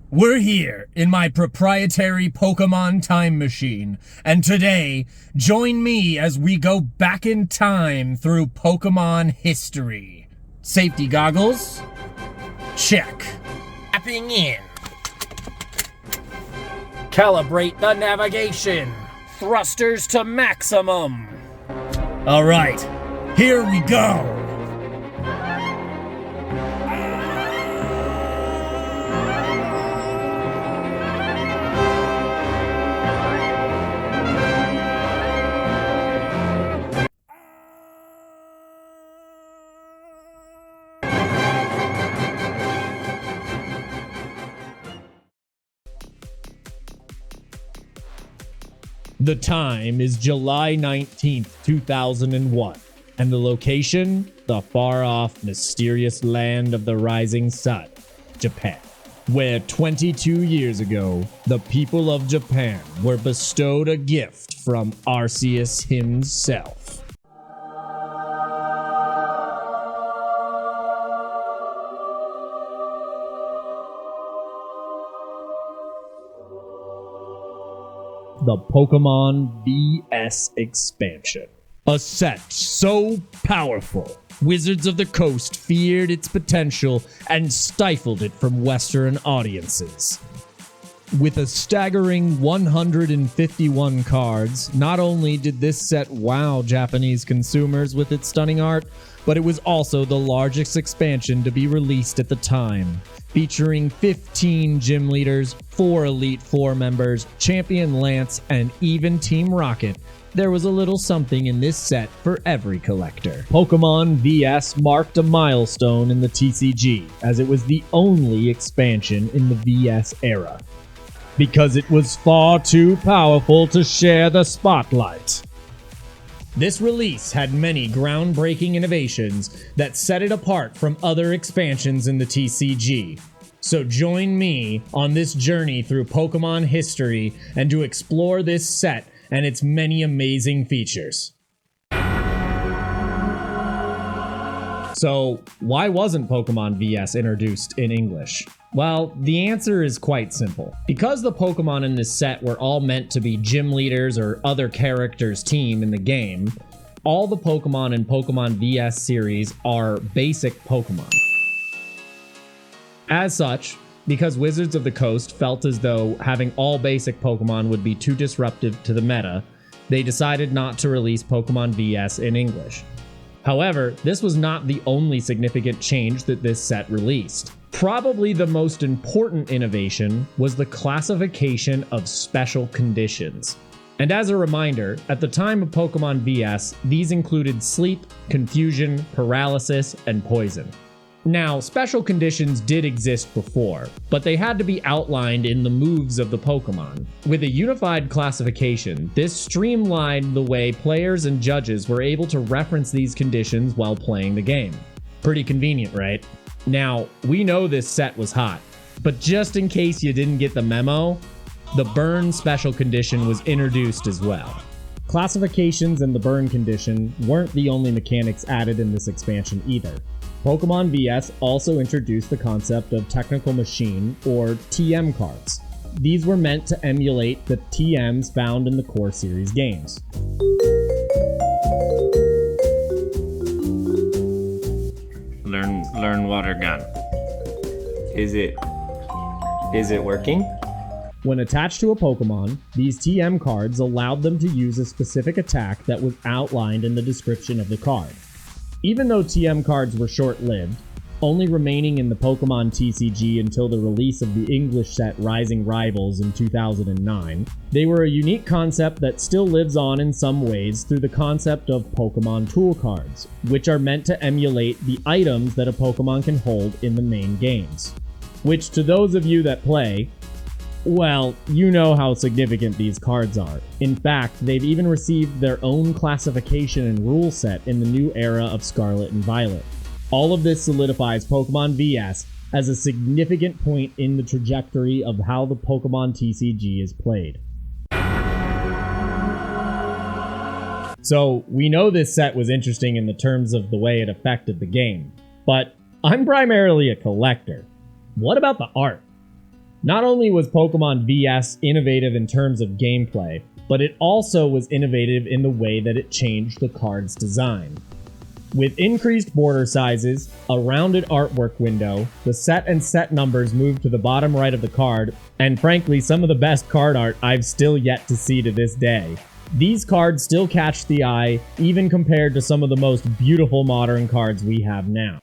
We're here in my proprietary Pokemon time machine, and today, join me as we go back in time through Pokemon history. Safety goggles? Check. Tapping in. Calibrate the navigation. Thrusters to maximum. Alright, here we go. The time is July 19th, 2001, and the location, the far-off, mysterious land of the rising sun, Japan, where 22 years ago, the people of Japan were bestowed a gift from Arceus himself. The Pokemon VS expansion. A set so powerful, Wizards of the Coast feared its potential and stifled it from Western audiences. With a staggering 151 cards, not only did this set wow Japanese consumers with its stunning art, but it was also the largest expansion to be released at the time, featuring 15 gym leaders, 4 Elite Four members, Champion Lance, and even Team Rocket. There was a little something in this set for every collector. Pokemon VS marked a milestone in the TCG, as it was the only expansion in the VS era, because it was far too powerful to share the spotlight. This release had many groundbreaking innovations that set it apart from other expansions in the TCG. So join me on this journey through Pokemon history and to explore this set and its many amazing features. So, why wasn't Pokemon VS introduced in English? Well, the answer is quite simple. Because the Pokemon in this set were all meant to be gym leaders or other characters' team in the game, all the Pokemon in Pokemon VS series are basic Pokemon. As such, because Wizards of the Coast felt as though having all basic Pokemon would be too disruptive to the meta, they decided not to release Pokemon VS in English. However, this was not the only significant change that this set released. Probably the most important innovation was the classification of special conditions. And as a reminder, at the time of Pokemon VS, these included sleep, confusion, paralysis, and poison. Now, special conditions did exist before, but they had to be outlined in the moves of the Pokemon. With a unified classification, this streamlined the way players and judges were able to reference these conditions while playing the game. Pretty convenient, right? Now, we know this set was hot, but just in case you didn't get the memo, the burn special condition was introduced as well. Classifications and the burn condition weren't the only mechanics added in this expansion either. Pokemon VS also introduced the concept of Technical Machine, or TM cards. These were meant to emulate the TMs found in the core series games. Learn water gun. Is it working? When attached to a Pokemon, these TM cards allowed them to use a specific attack that was outlined in the description of the card. Even though TM cards were short-lived, only remaining in the Pokemon TCG until the release of the English set Rising Rivals in 2009, they were a unique concept that still lives on in some ways through the concept of Pokemon Tool Cards, which are meant to emulate the items that a Pokemon can hold in the main games. Which, to those of you that play, well, you know how significant these cards are. In fact, they've even received their own classification and rule set in the new era of Scarlet and Violet. All of this solidifies Pokemon VS as a significant point in the trajectory of how the Pokemon TCG is played. So, we know this set was interesting in the terms of the way it affected the game, but I'm primarily a collector. What about the art? Not only was Pokemon VS innovative in terms of gameplay, but it also was innovative in the way that it changed the card's design. With increased border sizes, a rounded artwork window, the set and set numbers moved to the bottom right of the card, and frankly some of the best card art I've still yet to see to this day. These cards still catch the eye, even compared to some of the most beautiful modern cards we have now.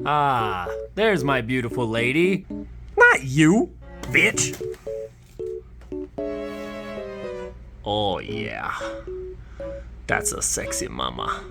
Ah, there's my beautiful lady. Not you, bitch. Oh yeah, that's a sexy mama.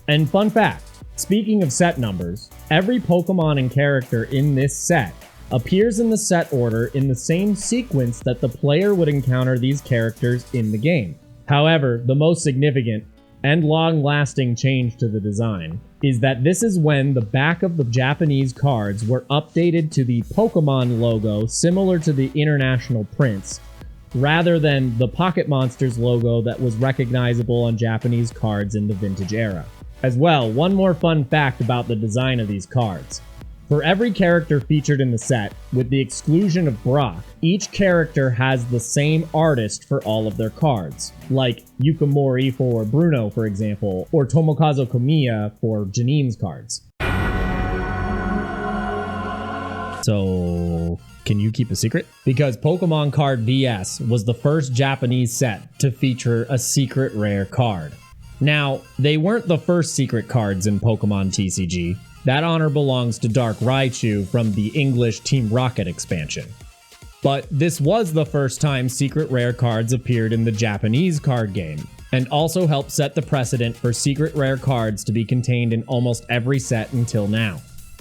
And fun fact, speaking of set numbers, every Pokemon and character in this set appears in the set order in the same sequence that the player would encounter these characters in the game. However, the most significant and long-lasting change to the design is that this is when the back of the Japanese cards were updated to the Pokemon logo similar to the international prints, rather than the Pocket Monsters logo that was recognizable on Japanese cards in the vintage era. As well, one more fun fact about the design of these cards. For every character featured in the set, with the exclusion of Brock, each character has the same artist for all of their cards, like Yukimori for Bruno, for example, or Tomokazu Komiya for Janine's cards. So, can you keep a secret? Because Pokemon Card VS was the first Japanese set to feature a secret rare card. Now, they weren't the first secret cards in Pokemon TCG. That honor belongs to Dark Raichu from the English Team Rocket expansion. But this was the first time secret rare cards appeared in the Japanese card game, and also helped set the precedent for secret rare cards to be contained in almost every set until now.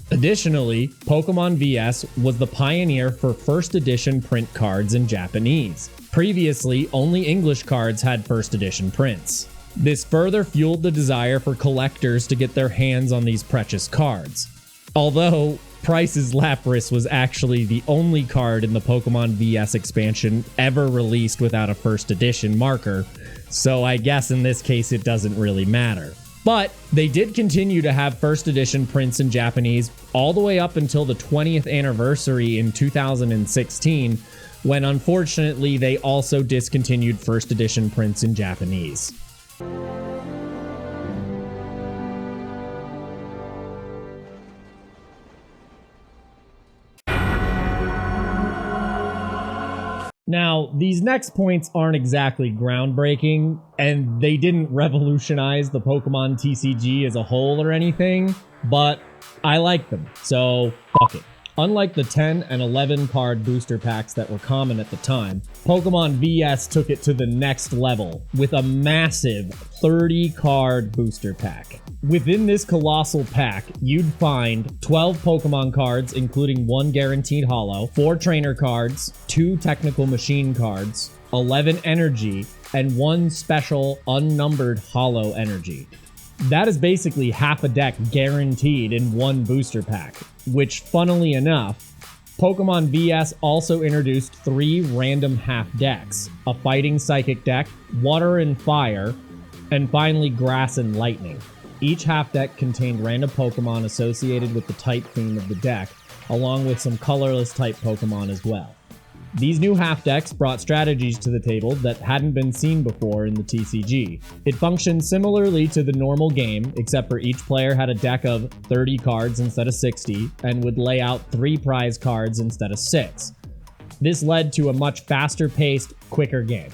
Additionally, Pokemon VS was the pioneer for first edition print cards in Japanese. Previously, only English cards had first edition prints. This further fueled the desire for collectors to get their hands on these precious cards. Although, Price's Lapras was actually the only card in the Pokemon VS expansion ever released without a first edition marker, so I guess in this case it doesn't really matter. But they did continue to have first edition prints in Japanese all the way up until the 20th anniversary in 2016, when unfortunately they also discontinued first edition prints in Japanese. Now, these next points aren't exactly groundbreaking, and they didn't revolutionize the Pokemon TCG as a whole or anything, but I like them, so fuck it. Unlike the 10 and 11 card booster packs that were common at the time, Pokemon VS took it to the next level with a massive 30 card booster pack. Within this colossal pack, you'd find 12 Pokemon cards, including 1 guaranteed holo, 4 trainer cards, 2 technical machine cards, 11 energy, and 1 special unnumbered holo energy. That is basically half a deck guaranteed in one booster pack, which, funnily enough, Pokemon VS also introduced 3 random half decks, a fighting psychic deck, water and fire, and finally grass and lightning. Each half deck contained random Pokemon associated with the type theme of the deck, along with some colorless type Pokemon as well. These new half decks brought strategies to the table that hadn't been seen before in the TCG. It functioned similarly to the normal game, except for each player had a deck of 30 cards instead of 60, and would lay out 3 prize cards instead of 6. This led to a much faster-paced, quicker game.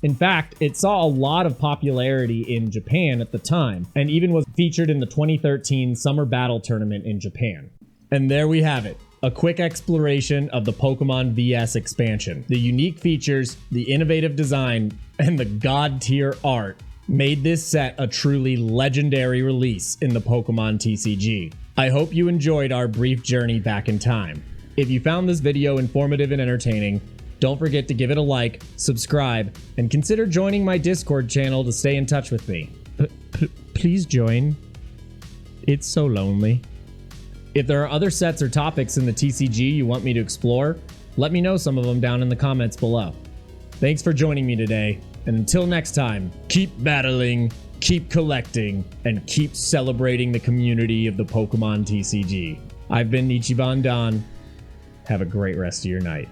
In fact, it saw a lot of popularity in Japan at the time, and even was featured in the 2013 Summer Battle Tournament in Japan. And there we have it. A quick exploration of the Pokemon VS expansion. The unique features, the innovative design, and the god-tier art made this set a truly legendary release in the Pokemon TCG. I hope you enjoyed our brief journey back in time. If you found this video informative and entertaining, don't forget to give it a like, subscribe, and consider joining my Discord channel to stay in touch with me. Please join. It's so lonely. If there are other sets or topics in the TCG you want me to explore, let me know some of them down in the comments below. Thanks for joining me today, and until next time, keep battling, keep collecting, and keep celebrating the community of the Pokemon TCG. I've been Ichiban Don. Have a great rest of your night.